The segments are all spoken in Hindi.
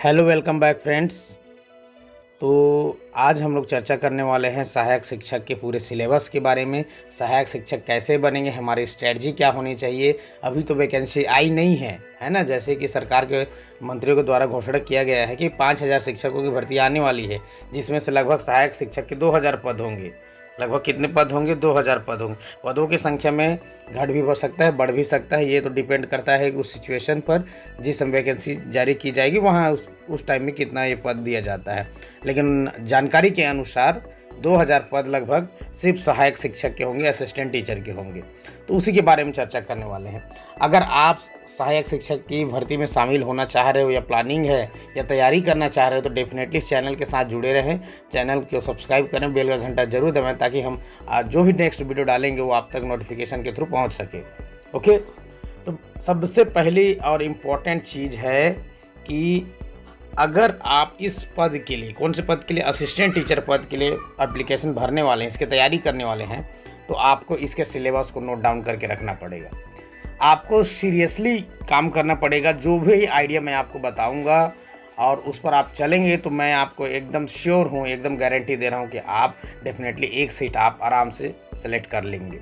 Hello welcome back friends. तो आज हम लोग चर्चा करने वाले हैं सहायक शिक्षक के पूरे सिलेबस के बारे में। सहायक शिक्षक कैसे बनेंगे, हमारी स्ट्रेटजी क्या होनी चाहिए। अभी तो वैकेंसी आई नहीं है ना। जैसे कि सरकार के मंत्रियों के द्वारा घोषणा किया गया है कि 5,000 शिक्षकों की भर्ती आने वाली है, जिसमें से लगभग सहायक शिक्षक के 2,000 पद होंगे। लगभग कितने पद होंगे? 2,000 पद होंगे। पदों की संख्या में घट भी बढ़ सकता है, बढ़ भी सकता है। ये तो डिपेंड करता है उस सिचुएशन पर। जिस समय वैकेंसी जारी की जाएगी वहाँ उस टाइम में कितना ये पद दिया जाता है। लेकिन जानकारी के अनुसार 2,000 पद लगभग सिर्फ सहायक शिक्षक के होंगे, असिस्टेंट टीचर के होंगे। तो उसी के बारे में चर्चा करने वाले हैं। अगर आप सहायक शिक्षक की भर्ती में शामिल होना चाह रहे हो, या प्लानिंग है, या तैयारी करना चाह रहे हो, तो डेफिनेटली इस चैनल के साथ जुड़े रहें। चैनल को सब्सक्राइब करें, बेल का घंटा जरूर दबाएं, ताकि हम जो भी नेक्स्ट वीडियो डालेंगे वो आप तक नोटिफिकेशन के थ्रू पहुँच सके। ओके, तो सबसे पहली और इम्पॉर्टेंट चीज़ है कि अगर आप इस पद के लिए, कौन से पद के लिए? असिस्टेंट टीचर पद के लिए एप्लीकेशन भरने वाले हैं, इसकी तैयारी करने वाले हैं, तो आपको इसके सिलेबस को नोट डाउन करके रखना पड़ेगा। आपको सीरियसली काम करना पड़ेगा। जो भी आइडिया मैं आपको बताऊंगा और उस पर आप चलेंगे, तो मैं आपको एकदम श्योर हूँ, एकदम गारंटी दे रहा हूँ कि आप डेफिनेटली एक सीट आप आराम से सेलेक्ट कर लेंगे।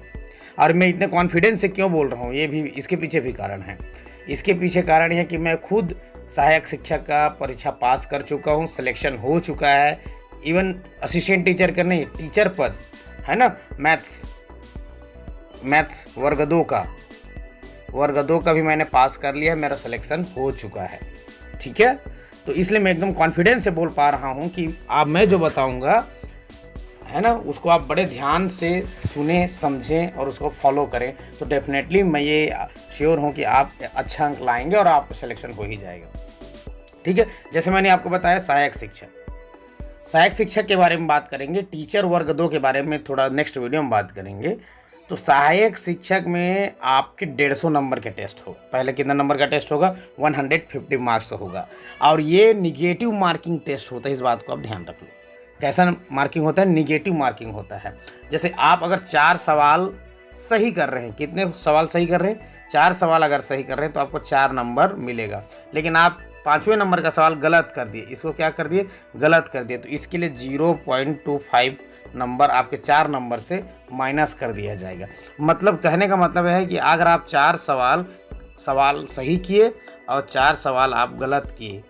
और मैं इतने कॉन्फिडेंस से क्यों बोल रहा हूँ, ये भी इसके पीछे भी कारण है। इसके पीछे कारण है कि मैं खुद सहायक शिक्षक का परीक्षा पास कर चुका हूँ, सिलेक्शन हो चुका है। इवन असिस्टेंट टीचर का नहीं, टीचर पद है ना, मैथ्स वर्ग 2 का भी मैंने पास कर लिया है, मेरा सिलेक्शन हो चुका है। ठीक है, तो इसलिए मैं एकदम कॉन्फिडेंस से बोल पा रहा हूँ कि आप मैं जो बताऊँगा है ना, उसको आप बड़े ध्यान से सुने, समझें और उसको फॉलो करें। तो डेफिनेटली मैं ये श्योर हूँ कि आप अच्छा अंक लाएंगे और आपका सिलेक्शन हो ही जाएगा। ठीक है, जैसे मैंने आपको बताया सहायक शिक्षक के बारे में बात करेंगे। टीचर वर्ग 2 के बारे में थोड़ा नेक्स्ट वीडियो में बात करेंगे। तो सहायक शिक्षक में आपके 150 नंबर के टेस्ट होगा। पहले कितना नंबर का टेस्ट होगा? 150 मार्क्स होगा। और ये निगेटिव मार्किंग टेस्ट होता है, इस बात को आप ध्यान रख लो। कैसा मार्किंग होता है? निगेटिव मार्किंग होता है। जैसे आप अगर 4 सवाल सही कर रहे हैं, कितने सवाल सही कर रहे हैं? 4 सवाल अगर सही कर रहे हैं तो आपको 4 नंबर मिलेगा। लेकिन आप 5वें नंबर का सवाल गलत कर दिए, इसको क्या कर दिए? गलत कर दिए, तो इसके लिए 0.25 नंबर आपके 4 नंबर से माइनस कर दिया जाएगा। मतलब कहने का मतलब है कि अगर आप 4 सवाल सही किए और 4 सवाल आप गलत किए,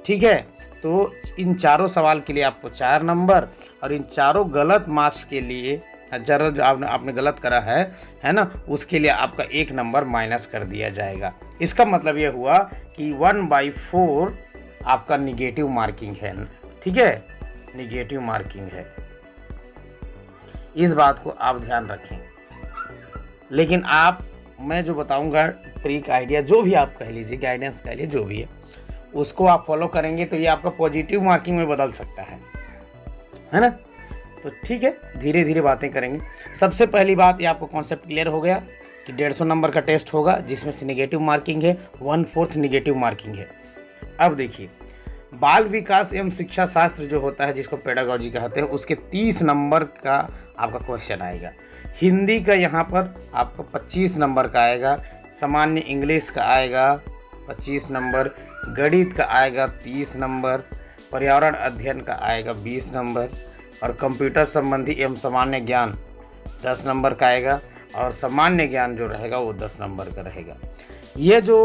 ठीक है, तो इन चारों सवाल के लिए आपको 4 नंबर, और इन चारों गलत मार्क्स के लिए जो आपने गलत करा है ना, उसके लिए आपका 1 नंबर माइनस कर दिया जाएगा। इसका मतलब ये हुआ कि 1/4 आपका निगेटिव मार्किंग है। ठीक है, निगेटिव मार्किंग है, इस बात को आप ध्यान रखें। लेकिन मैं जो बताऊंगा ट्रिक, आइडिया, जो भी आप कह लीजिए, गाइडेंस कह लीजिए, जो भी है, उसको आप फॉलो करेंगे तो ये आपका पॉजिटिव मार्किंग में बदल सकता है ना। तो ठीक है, धीरे धीरे बातें करेंगे। सबसे पहली बात, ये आपको कॉन्सेप्ट क्लियर हो गया कि 150 नंबर का टेस्ट होगा, जिसमें से निगेटिव मार्किंग है, 1/4 निगेटिव मार्किंग है। अब देखिए, बाल विकास एवं शिक्षा शास्त्र जो होता है, जिसको पेडागोजी कहते हैं, उसके 30 नंबर का आपका क्वेश्चन आएगा। हिंदी का यहाँ पर आपको 25 नंबर का आएगा, सामान्य इंग्लिश का आएगा 25 नंबर, गणित का आएगा 30 नंबर, पर्यावरण अध्ययन का आएगा 20 नंबर, और कंप्यूटर संबंधी एवं सामान्य ज्ञान 10 नंबर का आएगा, और सामान्य ज्ञान जो रहेगा वो 10 नंबर का रहेगा। ये जो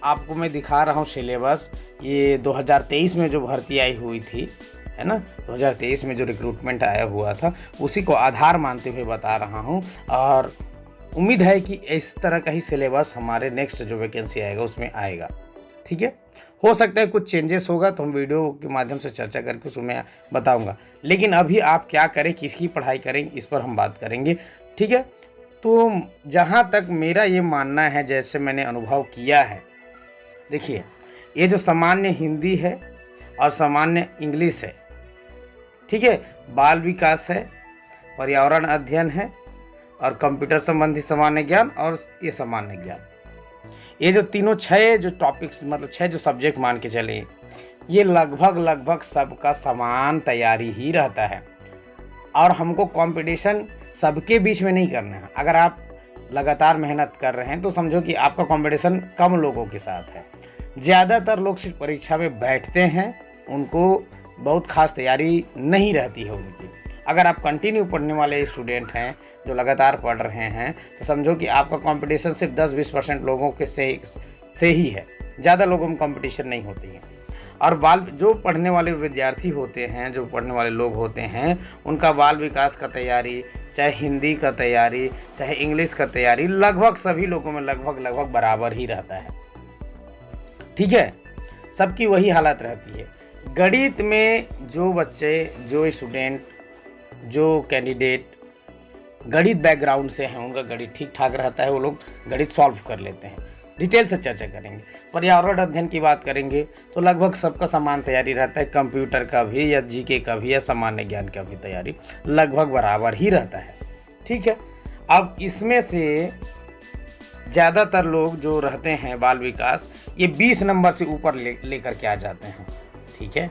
आपको मैं दिखा रहा हूँ सिलेबस, ये 2023 में जो भर्ती आई हुई थी, है ना, 2023 में जो रिक्रूटमेंट आया हुआ था, उसी को आधार मानते हुए बता रहा हूँ। और उम्मीद है कि इस तरह का ही सिलेबस हमारे नेक्स्ट जो वैकेंसी आएगा उसमें आएगा। ठीक है, हो सकता है कुछ चेंजेस होगा, तो हम वीडियो के माध्यम से चर्चा करके उसमें बताऊंगा। लेकिन अभी आप क्या करें, किसकी पढ़ाई करें, इस पर हम बात करेंगे। ठीक है, तो जहाँ तक मेरा ये मानना है, जैसे मैंने अनुभव किया है, देखिए, ये जो सामान्य हिंदी है और सामान्य इंग्लिश है, ठीक है, बाल विकास है, पर्यावरण अध्ययन है, और कंप्यूटर संबंधी सामान्य ज्ञान, और ये सामान्य ज्ञान, ये जो तीनों 6 जो टॉपिक्स, मतलब 6 जो सब्जेक्ट मान के चले, ये लगभग सबका समान तैयारी ही रहता है। और हमको कंपटीशन सबके बीच में नहीं करना है। अगर आप लगातार मेहनत कर रहे हैं तो समझो कि आपका कंपटीशन कम लोगों के साथ है। ज़्यादातर लोग सिर्फ परीक्षा में बैठते हैं, उनको बहुत खास तैयारी नहीं रहती है उनकी। अगर आप कंटिन्यू पढ़ने वाले स्टूडेंट हैं जो लगातार पढ़ रहे हैं तो समझो कि आपका कंपटीशन सिर्फ 10-20% लोगों के से ही है, ज़्यादा लोगों में कंपटीशन नहीं होती है। और जो पढ़ने वाले विद्यार्थी होते हैं, जो पढ़ने वाले लोग होते हैं, उनका बाल विकास का तैयारी, चाहे हिंदी का तैयारी, चाहे इंग्लिश का तैयारी, लगभग सभी लोगों में लगभग बराबर ही रहता है। ठीक है, सबकी वही हालत रहती है। गणित में जो बच्चे, जो स्टूडेंट, जो कैंडिडेट गणित बैकग्राउंड से हैं, उनका गणित ठीक ठाक रहता है, वो लोग गणित सॉल्व कर लेते हैं। डिटेल से चर्चा करेंगे। पर्यावरण अध्ययन की बात करेंगे तो लगभग सबका समान तैयारी रहता है, कंप्यूटर का भी या जीके का भी या सामान्य ज्ञान का भी तैयारी लगभग बराबर ही रहता है। ठीक है, अब इसमें से ज़्यादातर लोग जो रहते हैं बाल विकास, ये 20 नंबर से ऊपर लेकर के आ जाते हैं। ठीक है,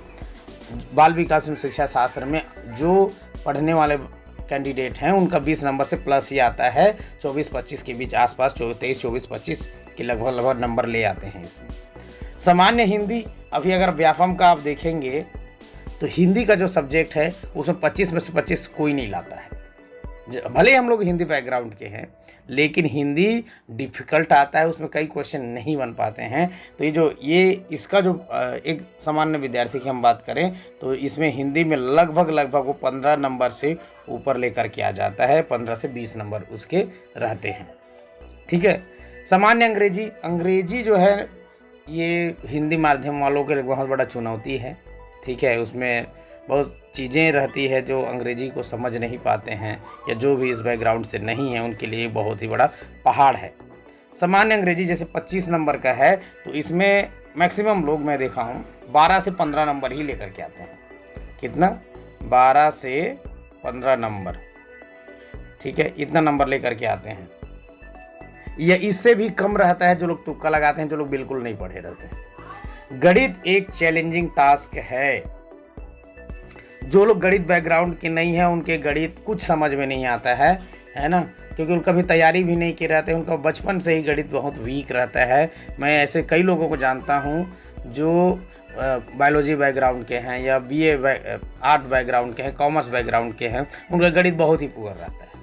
बाल विकास में शिक्षा शास्त्र में जो पढ़ने वाले कैंडिडेट हैं उनका 20 नंबर से प्लस ही आता है, 24-25 के बीच आसपास, 23-24-25 के लगभग नंबर ले आते हैं इसमें। सामान्य हिंदी, अभी अगर व्यापम का आप देखेंगे तो हिंदी का जो सब्जेक्ट है उसमें 25 में से 25 कोई नहीं लाता है। भले हम लोग हिंदी बैकग्राउंड के हैं, लेकिन हिंदी डिफ़िकल्ट आता है, उसमें कई क्वेश्चन नहीं बन पाते हैं। तो इसका जो एक सामान्य विद्यार्थी की हम बात करें तो इसमें हिंदी में लगभग वो 15 नंबर से ऊपर लेकर के आ जाता है, 15 से 20 नंबर उसके रहते हैं। ठीक है, सामान्य अंग्रेजी जो है ये हिंदी माध्यम वालों के लिए बहुत बड़ा चुनौती है। ठीक है, उसमें बहुत चीज़ें रहती है जो अंग्रेजी को समझ नहीं पाते हैं या जो भी इस बैकग्राउंड से नहीं है उनके लिए बहुत ही बड़ा पहाड़ है। सामान्य अंग्रेजी जैसे 25 नंबर का है तो इसमें मैक्सिमम लोग मैं देखा हूँ 12 से 15 नंबर ही लेकर के आते हैं। कितना? 12 से 15 नंबर। ठीक है, इतना नंबर लेकर के आते हैं, या इससे भी कम रहता है जो लोग तुक्का लगाते हैं, जो लोग बिल्कुल नहीं पढ़े रहते हैं। गणित एक चैलेंजिंग टास्क है। जो लोग गणित बैकग्राउंड के नहीं है उनके गणित कुछ समझ में नहीं आता है ना, क्योंकि उनका भी तैयारी भी नहीं किए रहते हैं, उनका बचपन से ही गणित बहुत वीक रहता है। मैं ऐसे कई लोगों को जानता हूँ जो बायोलॉजी बैकग्राउंड के हैं या बीए आर्ट बैकग्राउंड के हैं, कॉमर्स बैकग्राउंड के हैं, उनका गणित बहुत ही पुअर रहता है।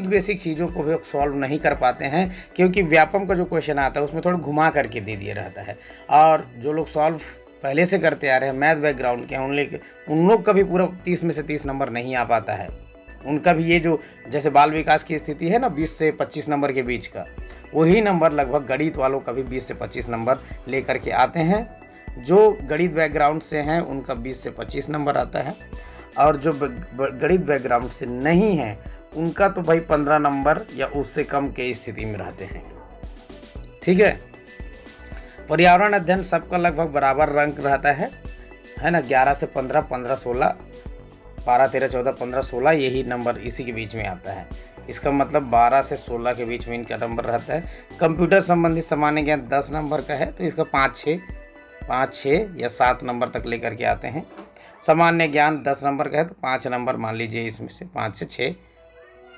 बेसिक चीज़ों को भी सॉल्व नहीं कर पाते हैं, क्योंकि व्यापम का जो क्वेश्चन आता है उसमें थोड़ा घुमा करके दे दिया रहता है। और जो लोग सॉल्व पहले से करते आ रहे हैं, मैथ बैकग्राउंड के हैं, उन लोग का भी पूरा 30 में से 30 नंबर नहीं आ पाता है। उनका भी ये जो जैसे बाल विकास की स्थिति है ना 20 से 25 नंबर के बीच का, वही नंबर लगभग गणित वालों का भी 20 से 25 नंबर लेकर के आते हैं। जो गणित बैकग्राउंड से हैं उनका 20 से 25 नंबर आता है, और जो गणित बैकग्राउंड से नहीं है उनका तो भाई 15 नंबर या उससे कम के स्थिति में रहते हैं। ठीक है, पर्यावरण अध्ययन सबका लगभग बराबर रंक रहता है ना, 11 से 15, 15-16, 12-13, 14, 15-16, यही नंबर इसी के बीच में आता है। इसका मतलब 12 से 16 के बीच में इनका नंबर रहता है। कंप्यूटर संबंधी सामान्य ज्ञान 10 नंबर का है तो इसका 5-6 या 7 नंबर तक लेकर के आते हैं। सामान्य ज्ञान 10 नंबर का है तो 5 नंबर मान लीजिए, इसमें से 5 से 6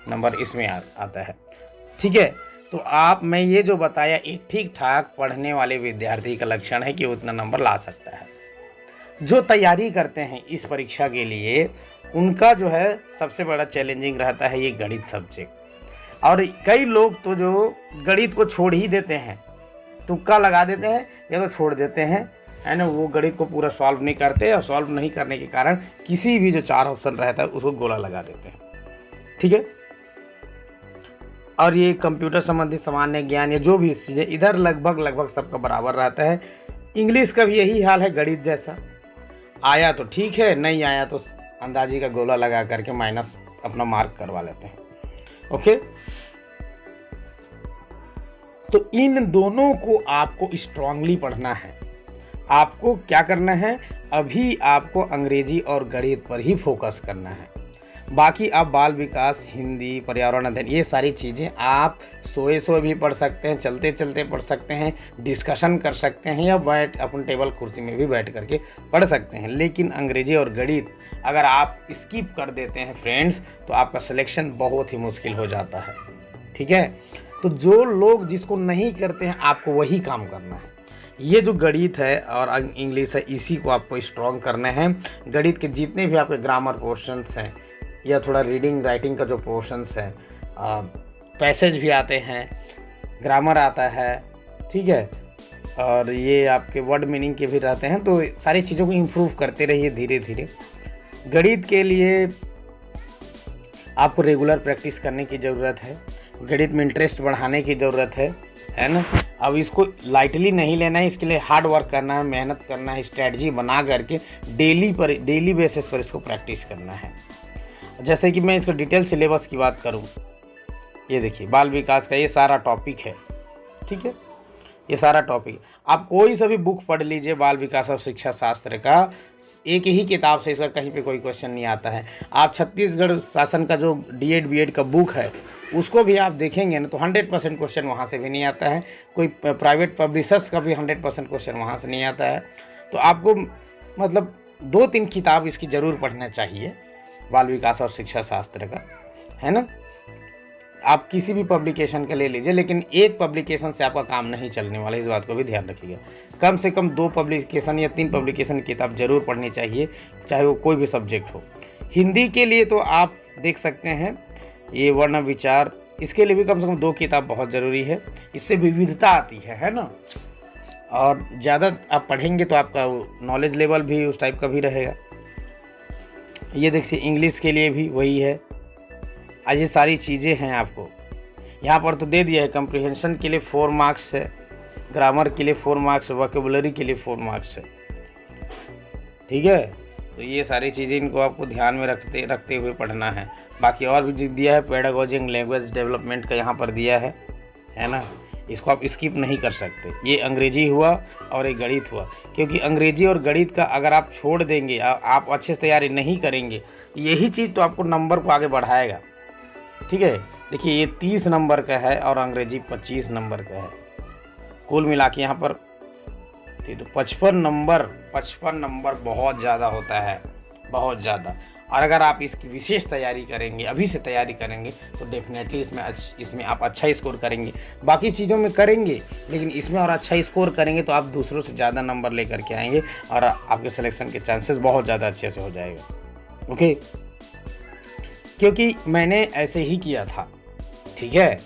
नंबर इसमें आता है। ठीक है, तो मैं ये जो बताया एक ठीक ठाक पढ़ने वाले विद्यार्थी का लक्षण है कि वो उतना नंबर ला सकता है। जो तैयारी करते हैं इस परीक्षा के लिए उनका जो है सबसे बड़ा चैलेंजिंग रहता है ये गणित सब्जेक्ट। और कई लोग तो जो गणित को छोड़ ही देते हैं, तुक्का लगा देते हैं या तो छोड़ देते हैं, है ना, वो गणित को पूरा सॉल्व नहीं करते, और सॉल्व नहीं करने के कारण किसी भी जो 4 ऑप्शन रहता है उसको गोला लगा देते हैं। ठीक है, और ये कंप्यूटर संबंधी सामान्य ज्ञान या जो भी चीज़ें इधर लगभग सबका बराबर रहता है। इंग्लिश का भी यही हाल है, गणित जैसा। आया तो ठीक है, नहीं आया तो अंदाजी का गोला लगा करके माइनस अपना मार्क करवा लेते हैं। ओके, तो इन दोनों को आपको स्ट्रांगली पढ़ना है। आपको क्या करना है, अभी आपको अंग्रेजी और गणित पर ही फोकस करना है। बाकी आप बाल विकास, हिंदी, पर्यावरण अध्ययन, ये सारी चीज़ें आप सोए भी पढ़ सकते हैं, चलते चलते पढ़ सकते हैं, डिस्कशन कर सकते हैं, या अपन टेबल कुर्सी में भी बैठ करके पढ़ सकते हैं। लेकिन अंग्रेजी और गणित अगर आप स्किप कर देते हैं फ्रेंड्स, तो आपका सिलेक्शन बहुत ही मुश्किल हो जाता है। ठीक है, तो जो लोग जिसको नहीं करते हैं आपको वही काम करना है। ये जो गणित है और इंग्लिश है, इसी को आपको स्ट्रॉन्ग करना है। गणित के जितने भी आपके ग्रामर पोर्शंस हैं या थोड़ा रीडिंग राइटिंग का जो पोर्शंस है, पैसेज भी आते हैं, ग्रामर आता है, ठीक है, और ये आपके वर्ड मीनिंग के भी रहते हैं, तो सारी चीज़ों को इम्प्रूव करते रहिए धीरे धीरे। गणित के लिए आपको रेगुलर प्रैक्टिस करने की ज़रूरत है, गणित में इंटरेस्ट बढ़ाने की ज़रूरत है ना। अब इसको लाइटली नहीं लेना है, इसके लिए हार्ड वर्क करना है, मेहनत करना है, स्ट्रैटेजी बना करके डेली बेसिस पर इसको प्रैक्टिस करना है। जैसे कि मैं इसका डिटेल सिलेबस की बात करूं, ये देखिए बाल विकास का ये सारा टॉपिक है, ठीक है, ये सारा टॉपिक। आप कोई सा भी बुक पढ़ लीजिए बाल विकास और शिक्षा शास्त्र का, एक ही किताब से इसका कहीं पे कोई क्वेश्चन नहीं आता है। आप छत्तीसगढ़ शासन का जो डीएड बीएड का बुक है उसको भी आप देखेंगे ना, तो 100% क्वेश्चन वहाँ से भी नहीं आता है। कोई प्राइवेट पब्लिशर्स का भी 100% क्वेश्चन वहाँ से नहीं आता है। तो आपको मतलब 2-3 किताब इसकी ज़रूर पढ़ना चाहिए, बाल विकास और शिक्षा शास्त्र का, है ना। आप किसी भी पब्लिकेशन का ले लीजिए, लेकिन एक पब्लिकेशन से आपका काम नहीं चलने वाला, इस बात को भी ध्यान रखिएगा। कम से कम 2 पब्लिकेशन या 3 पब्लिकेशन की किताब जरूर पढ़नी चाहिए, चाहे वो कोई भी सब्जेक्ट हो। हिंदी के लिए तो आप देख सकते हैं ये वर्ण विचार, इसके लिए भी कम से कम 2 किताब बहुत ज़रूरी है, इससे विविधता आती है ना। और ज़्यादा आप पढ़ेंगे तो आपका नॉलेज लेवल भी उस टाइप का भी रहेगा। ये देखिए इंग्लिश के लिए भी वही है। आज ये सारी चीज़ें हैं आपको यहाँ पर तो दे दिया है। कंप्रिहेंशन के लिए 4 मार्क्स है, ग्रामर के लिए 4 मार्क्स है, वोकैबुलरी के लिए 4 मार्क्स है, ठीक है। तो ये सारी चीज़ें इनको आपको ध्यान में रखते हुए पढ़ना है। बाकी और भी दिया है, पेडागोजी एंड लैंग्वेज डेवलपमेंट का यहाँ पर दिया है ना, इसको आप स्किप नहीं कर सकते। ये अंग्रेजी हुआ और एक गणित हुआ, क्योंकि अंग्रेजी और गणित का अगर आप छोड़ देंगे, आप अच्छे से तैयारी नहीं करेंगे, यही चीज़ तो आपको नंबर को आगे बढ़ाएगा, ठीक है। देखिए ये 30 नंबर का है और अंग्रेजी 25 नंबर का है, कुल मिला के यहाँ पर तो 55 नंबर बहुत ज़्यादा होता है, बहुत ज़्यादा। और अगर आप इसकी विशेष तैयारी करेंगे, अभी से तैयारी करेंगे, तो डेफिनेटली इसमें आप अच्छा स्कोर करेंगे। बाकी चीज़ों में करेंगे, लेकिन इसमें और अच्छा स्कोर करेंगे तो आप दूसरों से ज़्यादा नंबर लेकर के आएंगे और आपके सिलेक्शन के चांसेस बहुत ज़्यादा अच्छे से हो जाएगा। ओके, क्योंकि मैंने ऐसे ही किया था, ठीक है,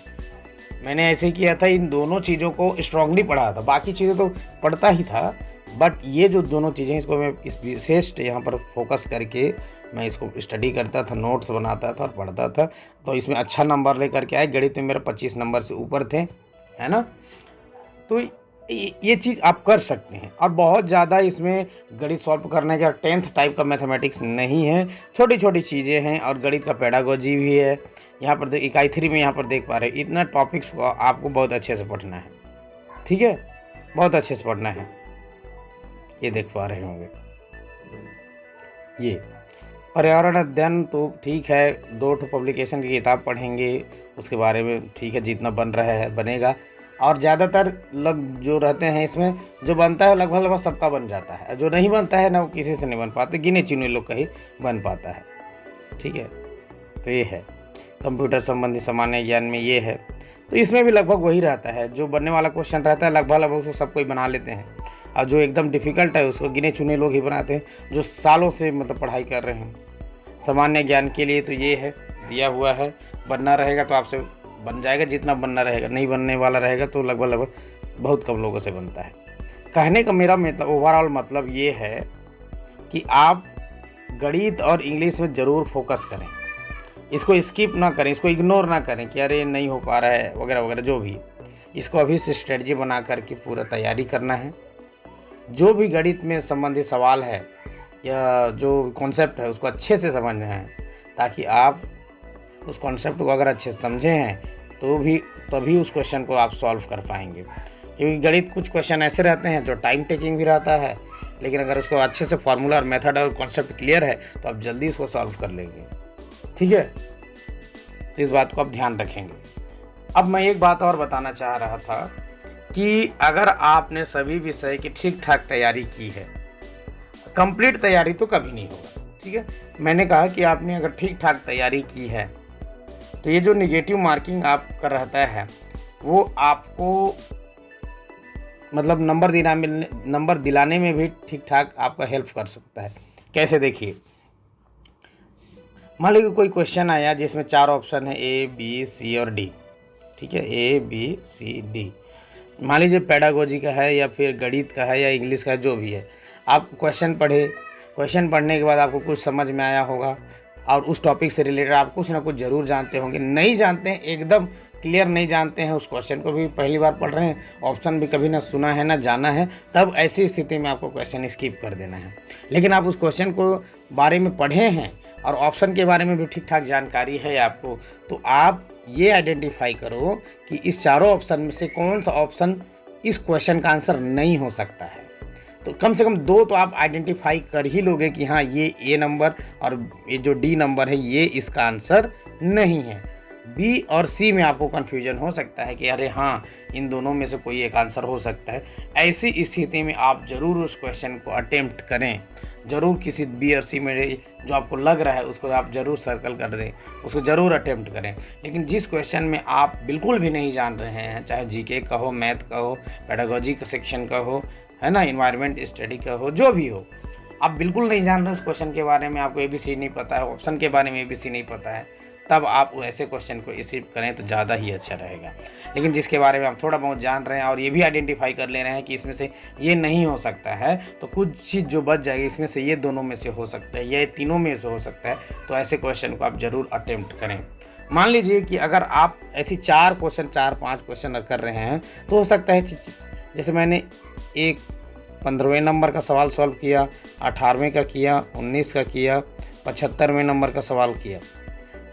मैंने ऐसे किया था। इन दोनों चीज़ों को स्ट्रांगली पढ़ा था, बाकी चीज़ें तो पढ़ता ही था, बट ये जो दोनों चीज़ें, इसको मैं इस विशेष यहाँ पर फोकस करके मैं इसको स्टडी करता था, नोट्स बनाता था और पढ़ता था, तो इसमें अच्छा नंबर लेकर के आए। गणित में मेरा 25 नंबर से ऊपर थे, है ना। तो ये चीज़ आप कर सकते हैं। और बहुत ज़्यादा इसमें गणित सॉल्व करने का 10th टाइप का मैथमेटिक्स नहीं है, छोटी छोटी चीज़ें हैं। और गणित का पेडागोजी भी है, यहाँ पर इकाई 3 में यहाँ पर देख पा रहे हैं। इतना टॉपिक्स को आपको बहुत अच्छे से पढ़ना है, ठीक है, बहुत अच्छे से पढ़ना है। ये देख पा रहे होंगे, ये पर्यावरण अध्ययन तो ठीक है, 2 पब्लिकेशन की किताब पढ़ेंगे उसके बारे में, ठीक है, जितना बन रहा है बनेगा। और ज़्यादातर लोग जो रहते हैं इसमें, जो बनता है लगभग सबका बन जाता है, जो नहीं बनता है ना वो किसी से नहीं बन पाते, गिने चुने लोग का ही बन पाता है, ठीक है। तो ये है कंप्यूटर संबंधी सामान्य ज्ञान में, ये है। तो इसमें भी लगभग वही रहता है, जो बनने वाला क्वेश्चन रहता है लगभग उसको सब कोई बना लेते हैं, और जो एकदम डिफ़िकल्ट है उसको गिने चुने लोग ही बनाते हैं, जो सालों से मतलब पढ़ाई कर रहे हैं। सामान्य ज्ञान के लिए तो ये है, दिया हुआ है, बनना रहेगा तो आपसे बन जाएगा, जितना बनना रहेगा। नहीं बनने वाला रहेगा तो लगभग बहुत कम लोगों से बनता है। कहने का मेरा मतलब ओवरऑल मतलब ये है कि आप गणित और इंग्लिश में ज़रूर फोकस करें, इसको स्किप ना करें, इसको इग्नोर ना करें कि अरे नहीं हो पा रहा है वगैरह वगैरह, जो भी। इसको अभी से स्ट्रेटजी बना करके पूरा तैयारी करना है। जो भी गणित में संबंधित सवाल है या जो कॉन्सेप्ट है उसको अच्छे से समझना है, ताकि आप उस कॉन्सेप्ट को अगर अच्छे से समझे हैं तो तभी उस क्वेश्चन को आप सॉल्व कर पाएंगे। क्योंकि गणित कुछ क्वेश्चन ऐसे रहते हैं जो टाइम टेकिंग भी रहता है, लेकिन अगर उसको अच्छे से फार्मूला और मेथड और कॉन्सेप्ट क्लियर है तो आप जल्दी उसको सॉल्व कर लेंगे, ठीक है। तो इस बात को आप ध्यान रखेंगे। अब मैं एक बात और बताना चाह रहा था कि अगर आपने सभी विषय की ठीक ठाक तैयारी की है, कंप्लीट तैयारी तो कभी नहीं होगा, ठीक है। मैंने कहा कि आपने अगर ठीक ठाक तैयारी की है तो ये जो नेगेटिव मार्किंग आपका रहता है वो आपको मतलब नंबर दिलाने में भी ठीक ठाक आपका हेल्प कर सकता है। कैसे, देखिए, मान लीजिए कोई क्वेश्चन आया जिसमें 4 ऑप्शन है A, B, C और D, ठीक है, A, B, C, D। मान लीजिए पेडागोजी का है या फिर गणित का है या इंग्लिश का है, जो भी है। आप क्वेश्चन पढ़े, क्वेश्चन पढ़ने के बाद आपको कुछ समझ में आया होगा और उस टॉपिक से रिलेटेड आप कुछ ना कुछ ज़रूर जानते होंगे। नहीं जानते हैं, एकदम क्लियर नहीं जानते हैं, उस क्वेश्चन को भी पहली बार पढ़ रहे हैं, ऑप्शन भी कभी ना सुना है ना जाना है, तब ऐसी स्थिति में आपको क्वेश्चन स्किप कर देना है। लेकिन आप उस क्वेश्चन को बारे में पढ़े हैं और ऑप्शन के बारे में भी ठीक ठाक जानकारी है आपको, तो आप ये आइडेंटिफाई करो कि इस चारों ऑप्शन में से कौन सा ऑप्शन इस क्वेश्चन का आंसर नहीं हो सकता है। तो कम से कम 2 तो आप आइडेंटिफाई कर ही लोगे कि हाँ, ये A नंबर और ये जो D नंबर है ये इसका आंसर नहीं है। B और C में आपको कन्फ्यूजन हो सकता है कि अरे हाँ, इन दोनों में से कोई एक आंसर हो सकता है। ऐसी स्थिति में आप ज़रूर उस क्वेश्चन को अटेम्प्ट करें, ज़रूर किसी B और C में जो आपको लग रहा है उसको आप ज़रूर सर्कल कर दें, उसको ज़रूर अटेम्प्ट करें। लेकिन जिस क्वेश्चन में आप बिल्कुल भी नहीं जान रहे हैं, चाहे GK का हो, मैथ का हो, पेडागोजी का सेक्शन का हो, है ना, इन्वायरमेंट स्टडी का हो, जो भी हो, आप बिल्कुल नहीं जान रहे उस क्वेश्चन के बारे में, आपको ABC नहीं पता है, ऑप्शन के बारे में ABC नहीं पता है, तब आप ऐसे क्वेश्चन को स्किप करें तो ज़्यादा ही अच्छा रहेगा। लेकिन जिसके बारे में आप थोड़ा बहुत जान रहे हैं और ये भी आइडेंटिफाई कर ले रहे हैं कि इसमें से ये नहीं हो सकता है, तो कुछ चीज़ जो बच जाएगी इसमें से ये दोनों में से हो सकता है, ये तीनों में से हो सकता है, तो ऐसे क्वेश्चन को आप ज़रूर अटेम्प्ट करें। मान लीजिए कि अगर आप ऐसी 4-5 क्वेश्चन कर रहे हैं, तो हो सकता है जैसे मैंने एक 15वें नंबर का सवाल सॉल्व किया, 18वें का किया, 19 का किया, 75वें नंबर का सवाल किया,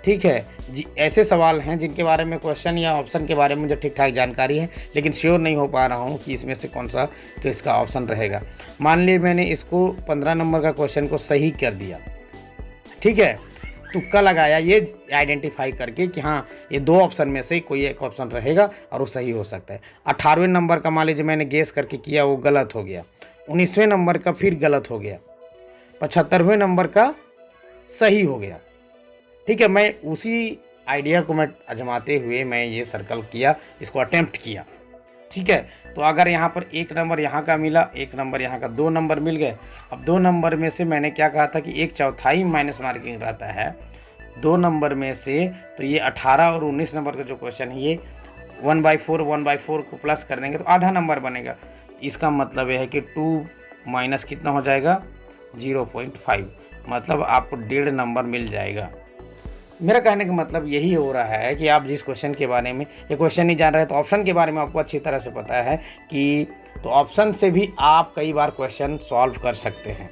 ठीक है जी। ऐसे सवाल हैं जिनके बारे में क्वेश्चन या ऑप्शन के बारे में मुझे ठीक ठाक जानकारी है, लेकिन श्योर नहीं हो पा रहा हूँ कि इसमें से कौन सा किसका ऑप्शन रहेगा। मान लीजिए मैंने इसको 15 नंबर का क्वेश्चन को सही कर दिया, ठीक है, तुक्का लगाया ये आइडेंटिफाई करके कि हाँ, ये 2 ऑप्शन में से कोई एक ऑप्शन रहेगा और वो सही हो सकता है। 18वें नंबर का मान लीजिए मैंने गेस करके किया, वो गलत हो गया। 19वें नंबर का फिर गलत हो गया। 75वें नंबर का सही हो गया, ठीक है। मैं उसी आइडिया को मैं आजमाते हुए मैं ये सर्कल किया, इसको अटेम्प्ट किया, ठीक है। तो अगर यहाँ पर 1 नंबर यहाँ का मिला, 1 नंबर यहाँ का, 2 नंबर मिल गए। अब 2 नंबर में से मैंने क्या कहा था कि 1/4 माइनस मार्किंग रहता है 2 नंबर में से, तो ये 18 और 19 नंबर का जो क्वेश्चन है ये 1/4 को प्लस कर देंगे तो आधा नंबर बनेगा। इसका मतलब यह है कि 2 माइनस कितना हो जाएगा, 0.5, मतलब आपको 1.5 नंबर मिल जाएगा। मेरा कहने का मतलब यही हो रहा है कि आप जिस क्वेश्चन के बारे में ये क्वेश्चन नहीं जान रहे तो ऑप्शन के बारे में आपको अच्छी तरह से पता है कि तो ऑप्शन से भी आप कई बार क्वेश्चन सॉल्व कर सकते हैं।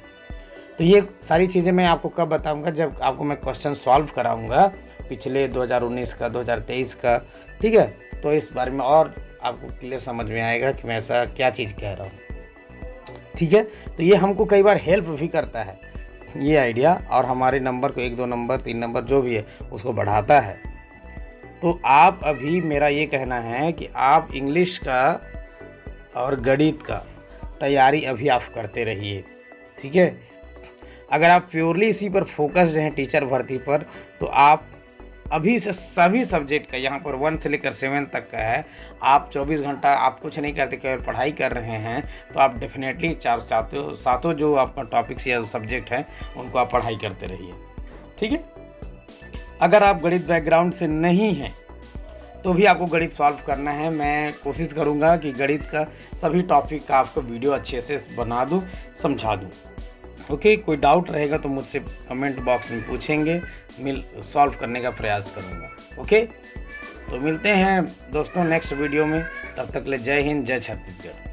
तो ये सारी चीज़ें मैं आपको कब बताऊंगा, जब आपको मैं क्वेश्चन सॉल्व कराऊंगा पिछले 2019 का, 2023 का, ठीक है। तो इस बारे में और आपको क्लियर समझ में आएगा कि मैं ऐसा क्या चीज़ कह रहा हूँ, ठीक है। तो ये हमको कई बार हेल्प भी करता है ये आइडिया, और हमारे नंबर को 1, 2 नंबर, 3 नंबर जो भी है उसको बढ़ाता है। तो आप अभी मेरा ये कहना है कि आप इंग्लिश का और गणित का तैयारी अभी आप करते रहिए, ठीक है। अगर आप प्योरली इसी पर फोकस्ड हैं टीचर भर्ती पर, तो आप अभी से सभी सब्जेक्ट का, यहाँ पर 1 से लेकर 7 तक का है, आप 24 घंटा आप कुछ नहीं करते, केवल पढ़ाई कर रहे हैं, तो आप डेफिनेटली सातों जो आपका टॉपिक्स या सब्जेक्ट है उनको आप पढ़ाई करते रहिए, ठीक है। अगर आप गणित बैकग्राउंड से नहीं हैं तो भी आपको गणित सॉल्व करना है। मैं कोशिश करूँगा कि गणित का सभी टॉपिक का आपको वीडियो अच्छे से बना दूँ, समझा दूँ, ओके। कोई डाउट रहेगा तो मुझसे कमेंट बॉक्स में पूछेंगे, सॉल्व करने का प्रयास करूँगा, ओके। तो मिलते हैं दोस्तों नेक्स्ट वीडियो में, तब तक ले जय हिंद, जय छत्तीसगढ़।